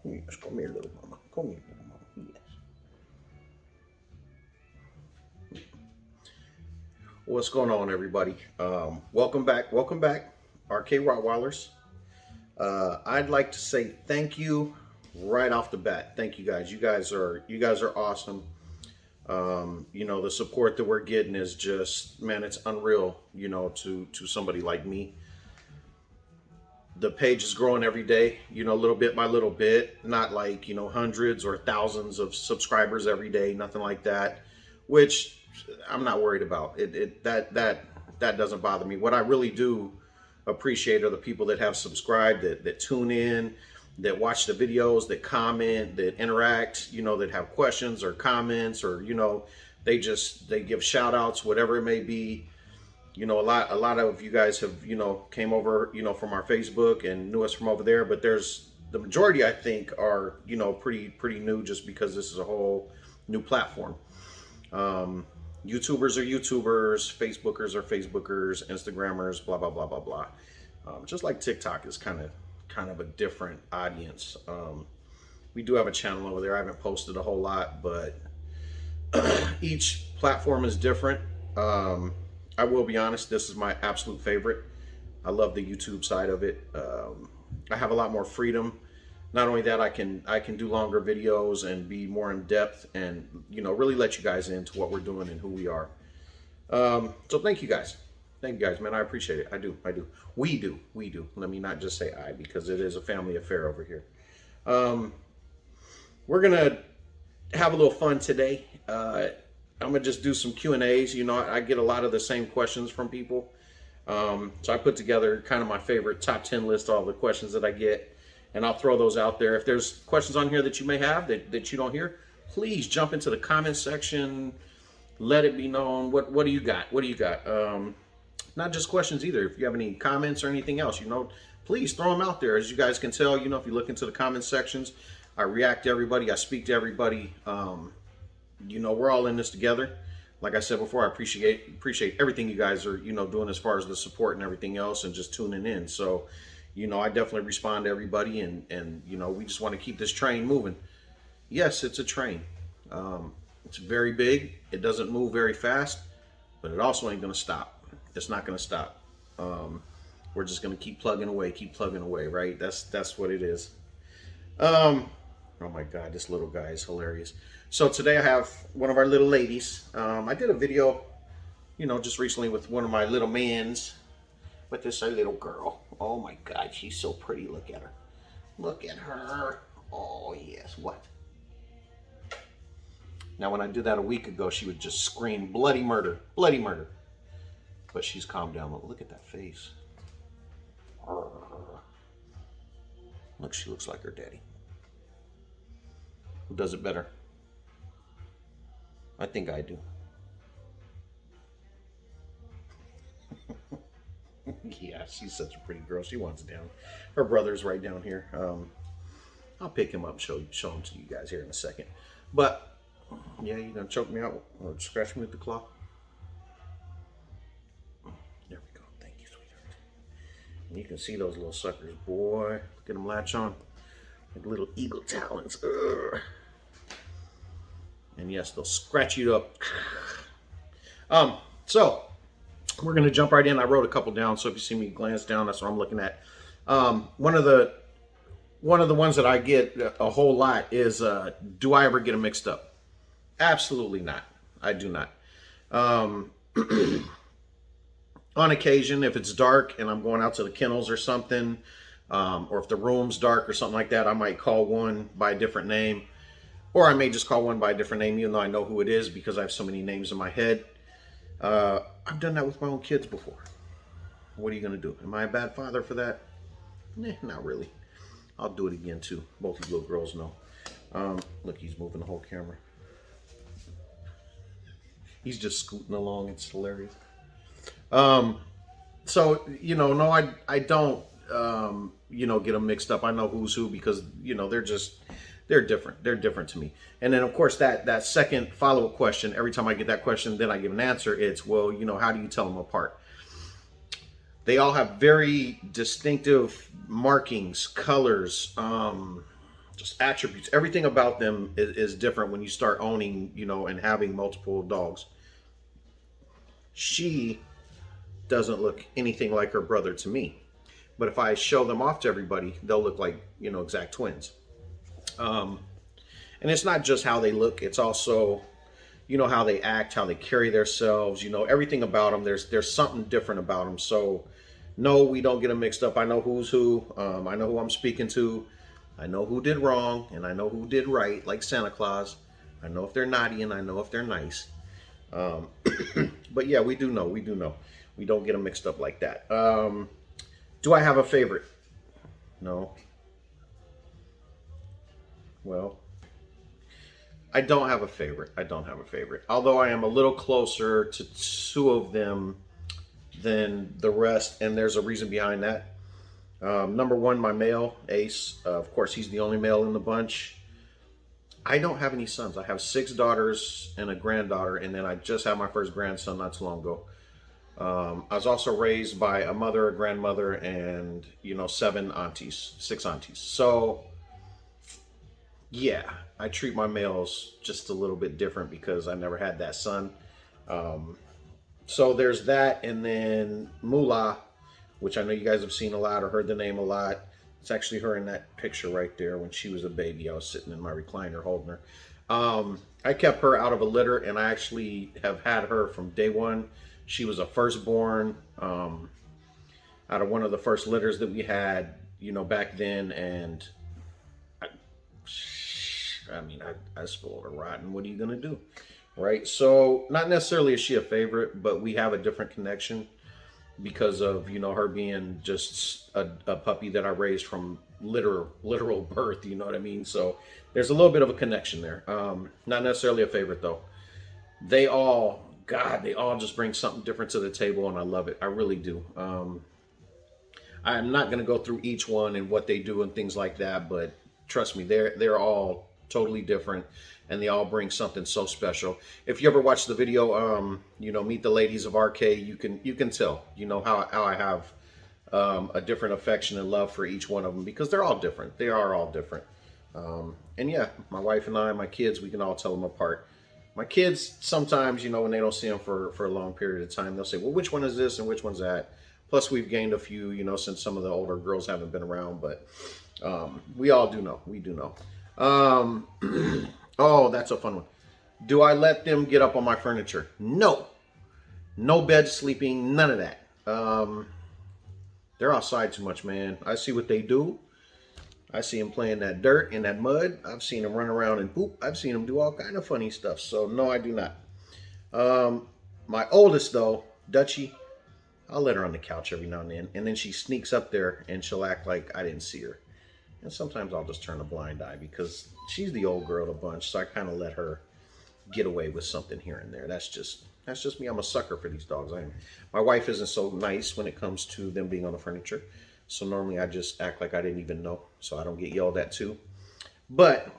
Yes, come here, little mama. Come here, little mama. Yes. What's going on, everybody? Welcome back. Welcome back, RK Rottweilers. I'd like to say thank you right off the bat. Thank you guys. You guys are awesome. You know, the support that we're getting is just, man, it's unreal, you know, to somebody like me. The page is growing every day, you know, little bit by little bit, not like, you know, hundreds or thousands of subscribers every day, nothing like that, which I'm not worried about. That doesn't bother me. What I really do appreciate are the people that have subscribed, that tune in, that watch the videos, that comment, that interact, you know, that have questions or comments, or, you know, they give shout outs, whatever it may be. You know, a lot of you guys have, you know, came over, you know, from our Facebook and knew us from over there, but there's the majority, I think, are, you know, pretty new, just because this is a whole new platform. YouTubers are YouTubers, Facebookers are Facebookers, Instagrammers, blah blah blah blah blah. Just like TikTok is kind of a different audience. We do have a channel over there. I haven't posted a whole lot, but each platform is different. I will be honest, this is my absolute favorite. I love the YouTube side of it. I have a lot more freedom. Not only that, I can do longer videos and be more in depth, and, you know, really let you guys into what we're doing and who we are. So thank you guys. Thank you guys, man. I appreciate it. I do. We do. Let me not just say I, because it is a family affair over here. We're gonna have a little fun today. I'm gonna just do some Q&As. You know, I get a lot of the same questions from people. So I put together kind of my favorite top 10 list, all the questions that I get, and I'll throw those out there. If there's questions on here that you may have that you don't hear, please jump into the comment section. Let it be known. What do you got? What do you got? Not just questions either. If you have any comments or anything else, you know, please throw them out there. As you guys can tell, you know, if you look into the comment sections, I react to everybody. I speak to everybody. You know, we're all in this together. Like I said before, I appreciate everything you guys are, you know, doing as far as the support and everything else, and just tuning in. So, you know, I definitely respond to everybody, and you know, we just want to keep this train moving. Yes, it's a train. It's very big. It doesn't move very fast, but it also ain't gonna stop. It's not gonna stop. We're just gonna keep plugging away, right? That's what it is. Oh my God, this little guy is hilarious. So today I have one of our little ladies. I did a video, you know, just recently with one of my little mans, but this is a little girl. Oh my God, she's so pretty. Look at her. Look at her. Oh yes, what? Now when I did that a week ago, she would just scream bloody murder, bloody murder. But she's calmed down. Look at that face. Look, she looks like her daddy. Who does it better? I think I do. Yeah, she's such a pretty girl. She wants down. Her brother's right down here. I'll pick him up, show him to you guys here in a second. But yeah, you gonna choke me out or scratch me with the claw? There we go. Thank you, sweetheart. And you can see those little suckers, boy. Look at them latch on like little eagle talons. Ugh. And yes, they'll scratch you up. So we're gonna jump right in. I wrote a couple down, so if you see me glance down, that's what I'm looking at. One of the ones that I get a whole lot is, do I ever get them mixed up? Absolutely not. I do not. On occasion, if it's dark and I'm going out to the kennels or something, or if the room's dark or something like that, I might call one by a different name. Or I may just call one by a different name, even though I know who it is, because I have so many names in my head. I've done that with my own kids before. What are you going to do? Am I a bad father for that? Not really. I'll do it again, too. Both of you little girls know. Look, he's moving the whole camera. He's just scooting along. It's hilarious. So, no, I don't, get them mixed up. I know who's who because, they're different. They're different to me. And then, of course, that second follow-up question, every time I get that question, then I give an answer. It's, well, how do you tell them apart? They all have very distinctive markings, colors, just attributes. Everything about them is different when you start owning, and having multiple dogs. She doesn't look anything like her brother to me. But if I show them off to everybody, they'll look like, exact twins. And it's not just how they look. It's also, how they act, how they carry themselves, everything about them. There's something different about them. So no, we don't get them mixed up. I know who's who. I know who I'm speaking to. I know who did wrong and I know who did right, like Santa Claus. I know if they're naughty and I know if they're nice. But yeah, we do know. We don't get them mixed up like that. Do I have a favorite? No. Well, I don't have a favorite. Although I am a little closer to two of them than the rest, and there's a reason behind that. Number one, my male, Ace. Of course, he's the only male in the bunch. I don't have any sons. I have 6 daughters and a granddaughter, and then I just had my first grandson not too long ago. I was also raised by a mother, a grandmother, and 6 aunties. So yeah, I treat my males just a little bit different because I never had that son. So there's that, and then Moolah, which I know you guys have seen a lot or heard the name a lot. It's actually her in that picture right there when she was a baby. I was sitting in my recliner holding her. I kept her out of a litter, and I actually have had her from day one. She was a firstborn out of one of the first litters that we had, back then. And I spoiled her rotten. What are you going to do? Right? So not necessarily is she a favorite, but we have a different connection because of, her being just a puppy that I raised from literal birth, you know what I mean? So there's a little bit of a connection there. Not necessarily a favorite though. They all just bring something different to the table, and I love it. I really do. I'm not going to go through each one and what they do and things like that, but trust me, they're all totally different, and they all bring something so special. If you ever watch the video, Meet the Ladies of RK, you can tell, how I have a different affection and love for each one of them because they're all different. They are all different. And yeah, my wife and I, my kids, we can all tell them apart. My kids, sometimes, when they don't see them for a long period of time, they'll say, well, which one is this and which one's that? Plus, we've gained a few, since some of the older girls haven't been around, but we all do know. We do know. Oh, that's a fun one. Do I let them get up on my furniture? No. No bed sleeping, none of that. They're outside too much, man. I see what they do. I see them playing that dirt and that mud. I've seen them run around and poop. I've seen them do all kind of funny stuff. So no, I do not. My oldest though, Dutchie, I'll let her on the couch every now and then she sneaks up there and she'll act like I didn't see her. And sometimes I'll just turn a blind eye because she's the old girl of the bunch. So I kind of let her get away with something here and there. That's just me. I'm a sucker for these dogs. My wife isn't so nice when it comes to them being on the furniture. So normally I just act like I didn't even know, so I don't get yelled at too. But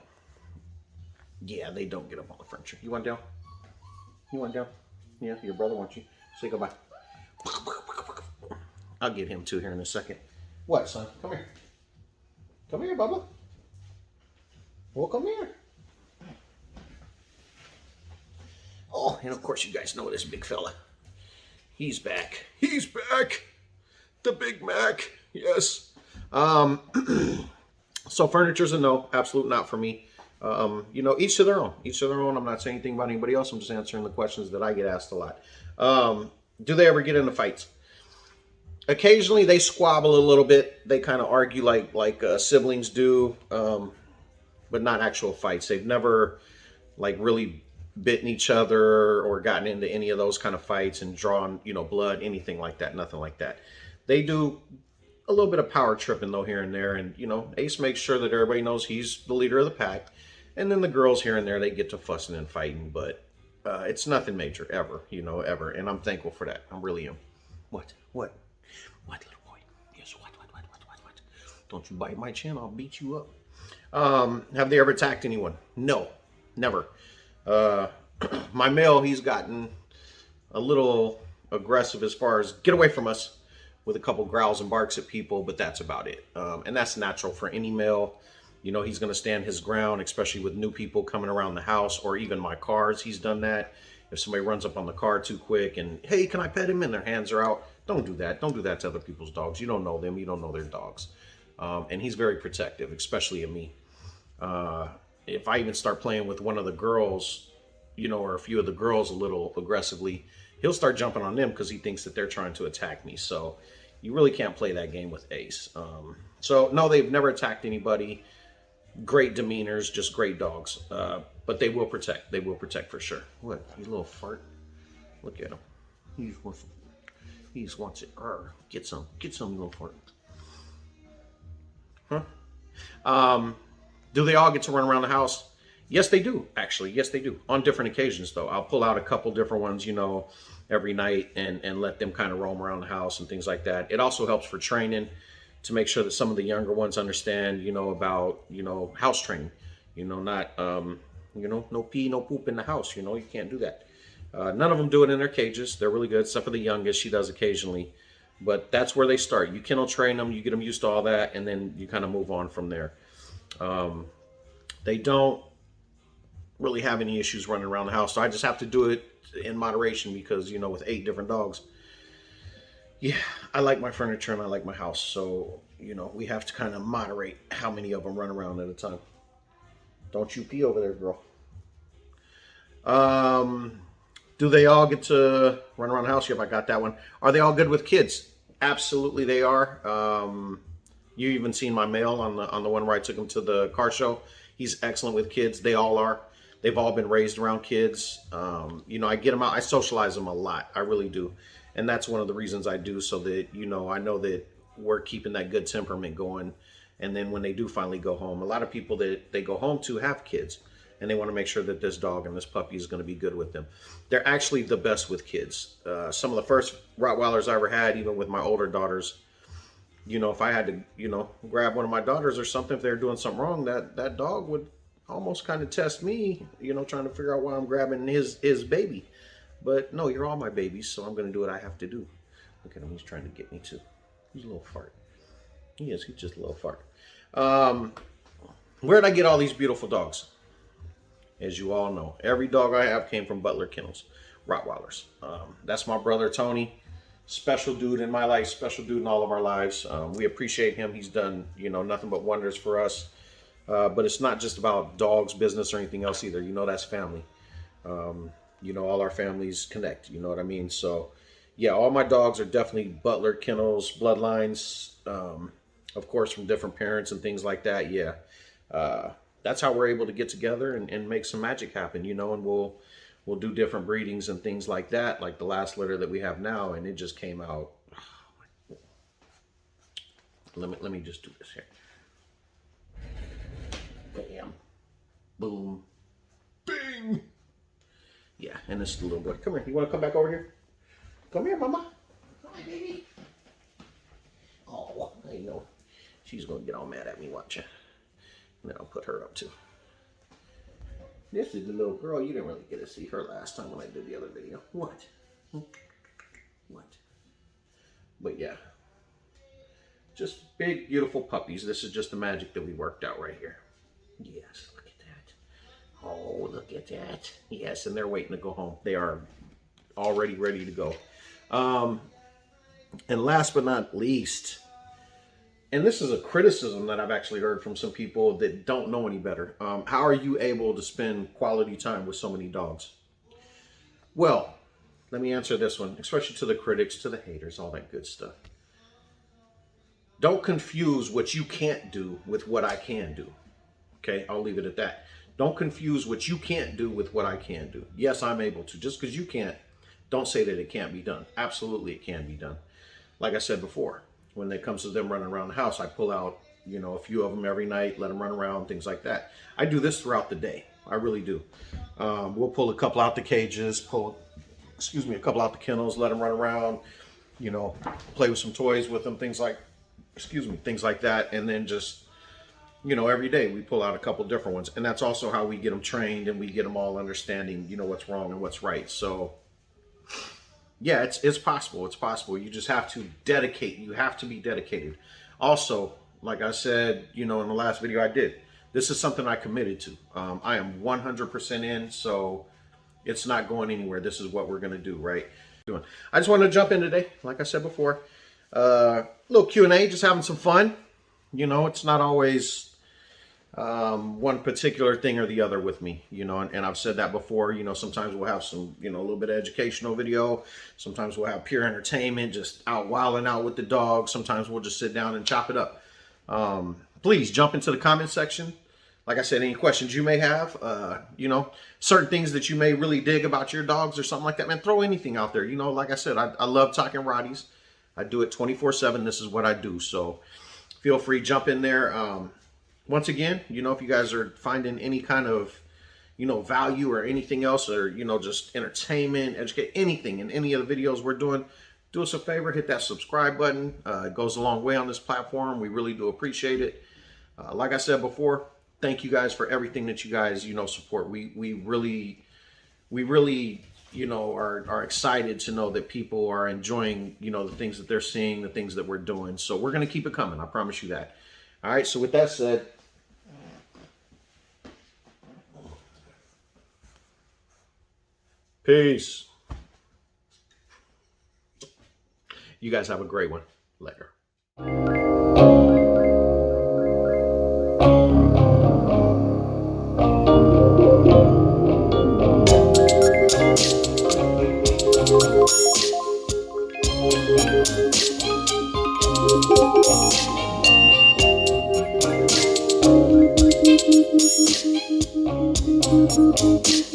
yeah, they don't get up on the furniture. You want down? You want down? Yeah, your brother wants you. Say goodbye. I'll get him too here in a second. What, son? Come here. Come here, Bubba. Well, come here. Oh, and of course you guys know this big fella. He's back. He's back. The Big Mac. Yes. So furniture's a no. Absolute not for me. Each to their own. Each to their own. I'm not saying anything about anybody else. I'm just answering the questions that I get asked a lot. Do they ever get into fights? Occasionally they squabble a little bit. They kind of argue like siblings do, but not actual fights. They've never really bitten each other or gotten into any of those kind of fights and drawn, blood, anything like that. Nothing like that. They do a little bit of power tripping though here and there, and Ace makes sure that everybody knows he's the leader of the pack, And then the girls here and there, they get to fussing and fighting, but it's nothing major ever, ever. And I'm thankful for that. I really am. What? What? What, little boy? Yes, what? Don't you bite my chin, I'll beat you up. Have they ever attacked anyone? No, never. My male, he's gotten a little aggressive as far as get away from us with a couple growls and barks at people, but that's about it. And that's natural for any male. He's going to stand his ground, especially with new people coming around the house or even my cars. He's done that. If somebody runs up on the car too quick and, hey, can I pet him? And their hands are out. Don't do that. Don't do that to other people's dogs. You don't know them. You don't know their dogs. And he's very protective, especially of me. If I even start playing with one of the girls, or a few of the girls a little aggressively, he'll start jumping on them because he thinks that they're trying to attack me. So you really can't play that game with Ace. So no, they've never attacked anybody. Great demeanors, just great dogs. But they will protect. They will protect for sure. What? You little fart. Look at him. He just wants it. Get some, little fart. Huh? Do they all get to run around the house? Yes, they do, actually. Yes, they do. On different occasions, though. I'll pull out a couple different ones, every night and let them kind of roam around the house and things like that. It also helps for training to make sure that some of the younger ones understand, about, house training. Not, no pee, no poop in the house. You can't do that. None of them do it in their cages. They're really good, except for the youngest. She does occasionally. But that's where they start. You kennel train them, you get them used to all that, and then you kind of move on from there. They don't really have any issues running around the house. So I just have to do it in moderation because, with 8 different dogs, yeah, I like my furniture and I like my house. So, we have to kind of moderate how many of them run around at a time. Don't you pee over there, girl. Do they all get to run around the house? Yep, I got that one. Are they all good with kids? Absolutely they are. You even seen my male on the one where I took him to the car show. He's excellent with kids. They all are. They've all been raised around kids. I get them out. I socialize them a lot. I really do. And that's one of the reasons I do, so that, I know that we're keeping that good temperament going. And then when they do finally go home, a lot of people that they go home to have kids. And they want to make sure that this dog and this puppy is going to be good with them. They're actually the best with kids. Some of the first Rottweilers I ever had, even with my older daughters, if I had to, grab one of my daughters or something, if they were doing something wrong, that dog would almost kind of test me, trying to figure out why I'm grabbing his baby. But no, you're all my babies, so I'm going to do what I have to do. Look at him. He's trying to get me too. He's a little fart. He is. He's just a little fart. Where did I get all these beautiful dogs? As you all know, every dog I have came from Butler Kennels, Rottweilers. That's my brother, Tony. Special dude in my life, special dude in all of our lives. We appreciate him. He's done, nothing but wonders for us. But it's not just about dogs, business, or anything else either. That's family. All our families connect. You know what I mean? So, yeah, all my dogs are definitely Butler, Kennels, Bloodlines. Of course, from different parents and things like that. Yeah. That's how we're able to get together and make some magic happen, and we'll do different breedings and things like that, like the last litter that we have now, and it just came out. Let me just do this here. Bam. Boom. Bing. Yeah, and this is the little boy. Come here. You want to come back over here? Come here, mama. Hi, baby. Oh, I know. She's going to get all mad at me, watch it. And then I'll put her up too. This is the little girl. You didn't really get to see her last time when I did the other video. What? What? But yeah. Just big, beautiful puppies. This is just the magic that we worked out right here. Yes, look at that. Oh, look at that. Yes, and they're waiting to go home. They are already ready to go. And last but not least, and this is a criticism that I've actually heard from some people that don't know any better. How are you able to spend quality time with so many dogs? Well, let me answer this one, especially to the critics, to the haters, all that good stuff. Don't confuse what you can't do with what I can do. Okay, I'll leave it at that. Don't confuse what you can't do with what I can do. Yes, I'm able to. Just because you can't, don't say that it can't be done. Absolutely, it can be done. Like I said before, when it comes to them running around the house, I pull out, you know, a few of them every night, let them run around, things like that. I do this throughout the day. I really do. We'll pull a couple out the cages, a couple out the kennels, let them run around, you know, play with some toys with them, things like that. And then just, you know, every day we pull out a couple different ones. And that's also how we get them trained and we get them all understanding, you know, what's wrong and what's right. So yeah, it's possible. It's possible. You just have to dedicate. You have to be dedicated. Also, like I said, you know, in the last video I did, this is something I committed to. I am 100% in, so it's not going anywhere. This is what we're going to do, right? I just want to jump in today, like I said before. Little Q&A, just having some fun. You know, it's not always one particular thing or the other with me, you know, and I've said that before. You know, sometimes we'll have some, you know, a little bit of educational video. Sometimes we'll have pure entertainment, just out wilding out with the dog. Sometimes we'll just sit down and chop it up. Please jump into the comment section. Like I said, any questions you may have, you know, certain things that you may really dig about your dogs or something like that, man, throw anything out there. You know, like I said, I love talking Rotties. I do it 24/7. This is what I do. So feel free, jump in there. Once again, you know, if you guys are finding any kind of, you know, value or anything else, or, you know, just entertainment, educate, anything in any of the videos we're doing, do us a favor, hit that subscribe button. It goes a long way on this platform. We really do appreciate it. Like I said before, thank you guys for everything that you guys, you know, support. We really, you know, are excited to know that people are enjoying, you know, the things that they're seeing, the things that we're doing. So we're going to keep it coming. I promise you that. All right. So with that said, peace. You guys have a great one. Later. Thank you.